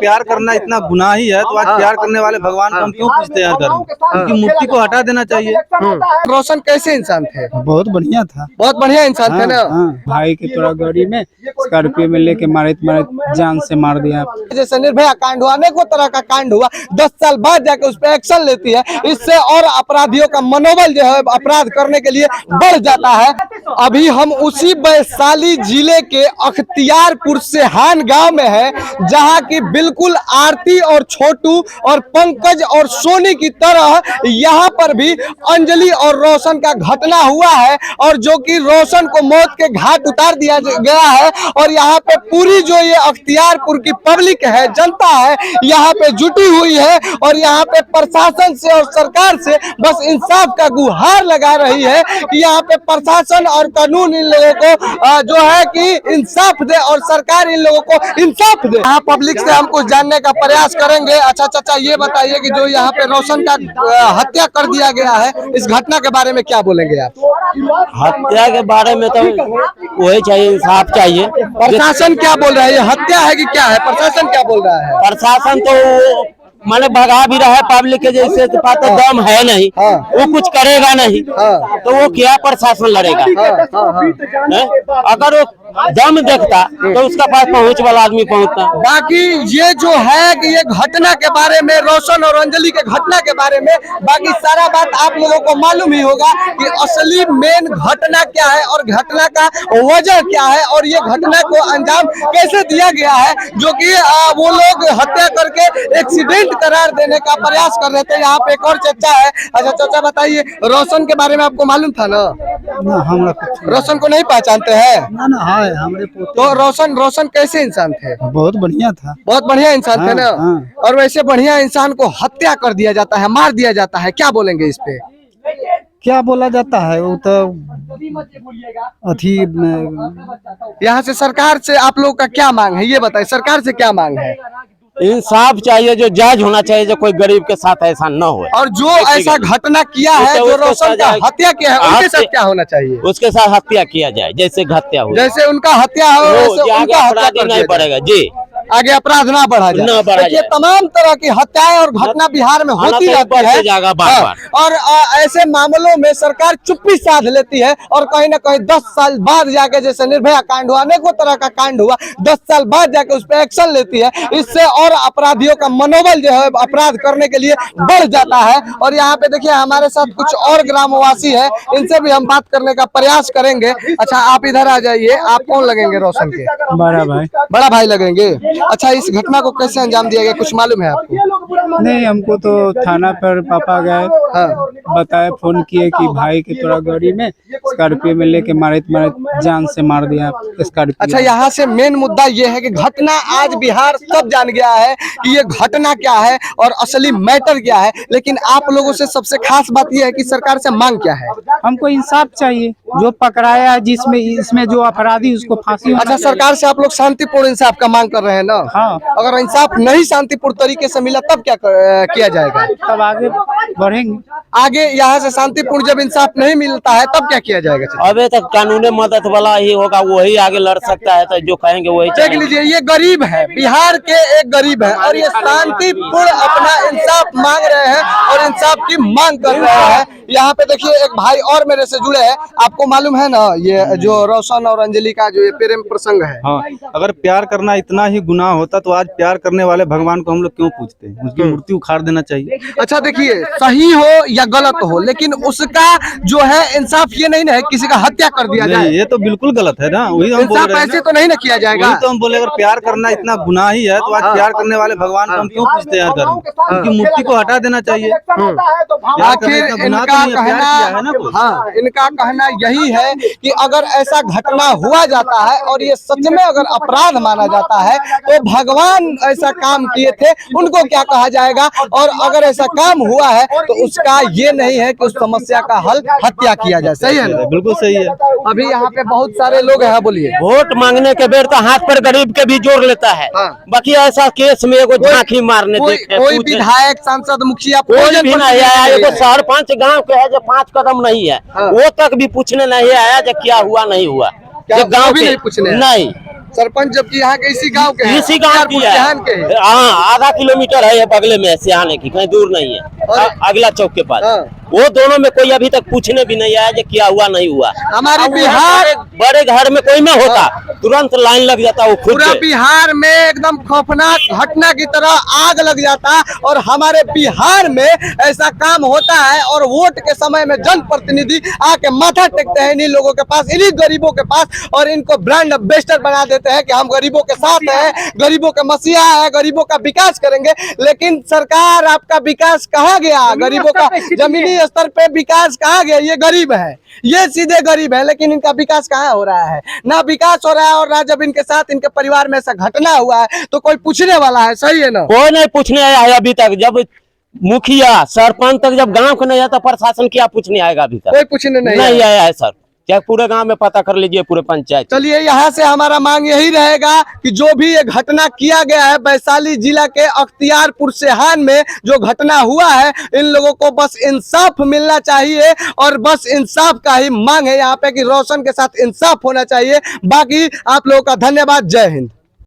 प्यार करना इतना गुनाह ही है तो आज प्यार करने वाले भगवान को हम क्यों पूछते हैं धर्म? उनकी मूर्ति को हटा देना चाहिए। रोशन कैसे इंसान थे? बहुत बढ़िया था। बहुत बढ़िया इंसान थे ना। भाई के तोड़ा गाड़ी में स्कॉर्पियो में लेके मारे जान से मार दिया। जैसे निर्भया कांड हुआ, अनेकों तरह का कांड हुआ, 10 साल बाद जाके उस पर एक्शन लेती है। इससे और अपराधियों का मनोबल जो है अपराध करने के लिए बढ़ जाता है। अभी हम उसी वैशाली जिले के अख्तियारपुर सेहान गांव में है, जहां की बिल्कुल आरती और छोटू और पंकज और सोनी की तरह यहां पर भी अंजलि और रोशन का घटना हुआ है, और जो कि रोशन को मौत के घाट उतार दिया गया है। और यहाँ पे पूरी जो ये अख्तियारपुर की पब्लिक है, जनता है, यहाँ पे जुटी हुई है और यहाँ पे प्रशासन से और सरकार से बस इंसाफ का गुहार लगा रही है कि यहाँ पे प्रशासन और कानून इन लोगों को जो है कि इंसाफ दे और सरकार इन लोगों को इंसाफ दे। यहाँ पब्लिक से हम कुछ जानने का प्रयास करेंगे। अच्छा चाचा, ये बताइए कि जो यहाँ पे रोशन का हत्या कर दिया गया है, इस घटना के बारे में क्या बोलेंगे आप? हत्या के बारे में तो वही चाहिए, इंसाफ चाहिए। प्रशासन क्या बोल रहा है? ये हत्या है कि क्या है? प्रशासन क्या बोल रहा है? प्रशासन तो माने भगा भी रहा है पब्लिक के, जैसे तो पता दम है नहीं। वो कुछ करेगा नहीं तो वो क्या प्रशासन लड़ेगा? अगर वो दम देखता तो उसका पास पहुंच वाला आदमी पहुंचता। बाकी ये जो है कि ये घटना के बारे में, रोशन और अंजलि के घटना के बारे में बाकी सारा बात आप लोगों को मालूम ही होगा कि असली मेन घटना क्या है और घटना का वजह क्या है और ये घटना को अंजाम कैसे दिया गया है, जो कि वो लोग हत्या करके एक्सीडेंट करार देने का प्रयास कर रहे थे। यहाँ पे एक और चर्चा है। अच्छा चाचा बताइए, रोशन के बारे में आपको मालूम था ना? रोशन को नहीं पहचानते हैं? ना हमारे तो रोशन कैसे इंसान थे? बहुत बढ़िया था। बहुत बढ़िया इंसान थे ना। और वैसे बढ़िया इंसान को हत्या कर दिया जाता है, मार दिया जाता है, क्या बोलेंगे इस पे? क्या बोला जाता है? वो तो अथी यहाँ से सरकार से आप लोग का क्या मांग है, ये बताइए, सरकार से क्या मांग है? इंसाफ चाहिए, जो जज होना चाहिए, जो कोई गरीब के साथ ऐसा न हो। और जो ऐसा घटना किया है, जो रोशन का हत्या किया है, उनके साथ क्या होना चाहिए? उसके साथ हत्या किया जाए, जैसे हत्या हो, जैसे उनका हत्या हो वैसे उनका हत्या नहीं पड़ेगा जी, आगे अपराध ना बढ़ा जाए। ये तमाम तरह की हत्याएं और घटना बिहार में होती रहती है और ऐसे मामलों में सरकार चुप्पी साध लेती है और कहीं ना कहीं 10 साल बाद जाके, जैसे निर्भया कांड हुआ, अनेकों तरह का कांड हुआ, 10 साल बाद जाके उस पर एक्शन लेती है। इससे और अपराधियों का मनोबल जो है अपराध करने के लिए बढ़ जाता है। और यहाँ पे देखिए हमारे साथ कुछ और ग्रामवासी है, इनसे भी हम बात करने का प्रयास करेंगे। अच्छा आप इधर आ जाइए, आप कौन लगेंगे रोशन के? बड़ा भाई। बड़ा भाई लगेंगे। अच्छा इस घटना को कैसे अंजाम दिया गया, कुछ मालूम है आपको? नहीं, हमको तो थाना पर पापा गए, बताए, फोन किए कि भाई के तोड़ा गाड़ी में स्कॉर्पियो में लेके मारे जान से मार दिया स्कॉर्पियो। अच्छा यहाँ से मेन मुद्दा ये है कि घटना आज बिहार सब जान गया है कि ये घटना क्या है और असली मैटर क्या है, लेकिन आप लोगों से सबसे खास बात ये है कि सरकार से मांग क्या है? हमको इंसाफ चाहिए, जो पकड़ाया जिसमें इसमें जो अपराधी उसको फांसी। अच्छा सरकार से आप लोग शांतिपूर्ण इंसाफ का मांग कर रहे हैं ना? हाँ। अगर इंसाफ नहीं शांतिपूर्ण तरीके से मिला तब क्या किया जाएगा? तब आगे बढ़ेंगे। आगे यहाँ से शांतिपूर्ण जब इंसाफ नहीं मिलता है तब क्या किया जाएगा? अभी तक कानूनी मदद वाला ही होगा, वही आगे लड़ सकता है, तो जो कहेंगे वही। देख लीजिए ये गरीब है, बिहार के एक गरीब है और ये शांतिपूर्ण अपना इंसाफ मांग रहे हैं और इंसाफ की मांग कर रहे हैं। यहाँ पे देखिए एक भाई और मेरे से जुड़े हैं, आपको मालूम है ना ये जो रोशन और अंजलि का जो ये प्रेम प्रसंग है? हाँ, अगर प्यार करना इतना ही गुनाह होता तो आज प्यार करने वाले भगवान को हम लोग क्यों पूछते हैं? उसकी मूर्ति उखाड़ देना चाहिए। अच्छा देखिए सही हो या गलत हो, लेकिन उसका जो है इंसाफ ये नहीं ना है किसी का हत्या कर दिया जाए। ये तो बिल्कुल गलत है ना, वही हम बोल रहे हैं। ऐसे तो नहीं ना किया जाएगा। वही तो हम बोले, अगर प्यार करना इतना गुनाह ही है तो आज प्यार करने वाले भगवान को हम क्यों पूछते हैं धर्म? उनकी मूर्ति को हटा देना चाहिए। आखिर इनका कहना यही है कि अगर ऐसा घटना हुआ जाता है और ये सच में अगर अपराध माना जाता है तो भगवान ऐसा काम किए थे, उनको क्या कहा जाएगा? और अगर ऐसा काम हुआ है तो उसका ये नहीं है कि उस समस्या का हल हत्या किया जाए। सही है ना? बिल्कुल सही है। अभी यहाँ पे बहुत सारे लोग हैं, बोलिए। वोट मांगने के बेर तो हाथ पर गरीब के भी जोड़ लेता है। बाकी ऐसा केस में एगो झांकी मारने कोई विधायक, सांसद, मुखिया कोई भी नहीं आया। एगो सरपंच गांव के है जो 5 कदम नहीं है, वो तक भी पूछने नहीं आया जो क्या हुआ नहीं हुआ। गाँव भी नहीं पूछने नहीं, सरपंच जबकि यहाँ के इसी गांव के हैं, इसी गांव की सिहान के है। हैं। हाँ, आधा किलोमीटर है ये बगले में सिहाने की, कहीं दूर नहीं है, अगला चौक के पास। हाँ। वो दोनों में कोई अभी तक पूछने भी नहीं आया कि क्या हुआ नहीं हुआ। हमारे अब बिहार बड़े घर में कोई में होता तुरंत लाइन लग जाता वो खुद पूरा से। बिहार में एकदम खौफनाक घटना की तरह आग लग जाता, और हमारे बिहार में ऐसा काम होता है। और वोट के समय में जनप्रतिनिधि आके माथा टेकते हैं इन्हीं लोगों के पास, इन्हीं गरीबों के पास, और इनको ब्रांड एम्बेसडर बना देते हैं कि हम गरीबों के साथ हैं, गरीबों के मसीहा है, गरीबों का विकास करेंगे। लेकिन सरकार, आपका विकास कहाँ गया? गरीबों का जमीनी स्तर पे विकास कहाँ गया? ये गरीब है, ये सीधे गरीब है, लेकिन इनका विकास कहाँ हो रहा है? ना विकास हो रहा है, और ना जब इनके साथ, इनके परिवार में ऐसा घटना हुआ है तो कोई पूछने वाला है। सही है ना? कोई नहीं पूछने आया है अभी तक। जब मुखिया सरपंच तक जब गांव को नहीं आता, प्रशासन क्या पूछने आएगा? अभी तक कोई पूछने नहीं नहीं आया है सर। क्या पूरे गांव में पता कर लीजिए, पूरे पंचायत। चलिए, यहाँ से हमारा मांग यही रहेगा कि जो भी ये घटना किया गया है वैशाली जिला के अख्तियारपुर सिहान में जो घटना हुआ है, इन लोगों को बस इंसाफ मिलना चाहिए, और बस इंसाफ का ही मांग है यहाँ पे कि रोशन के साथ इंसाफ होना चाहिए। बाकी आप लोगों का धन्यवाद। जय हिंद।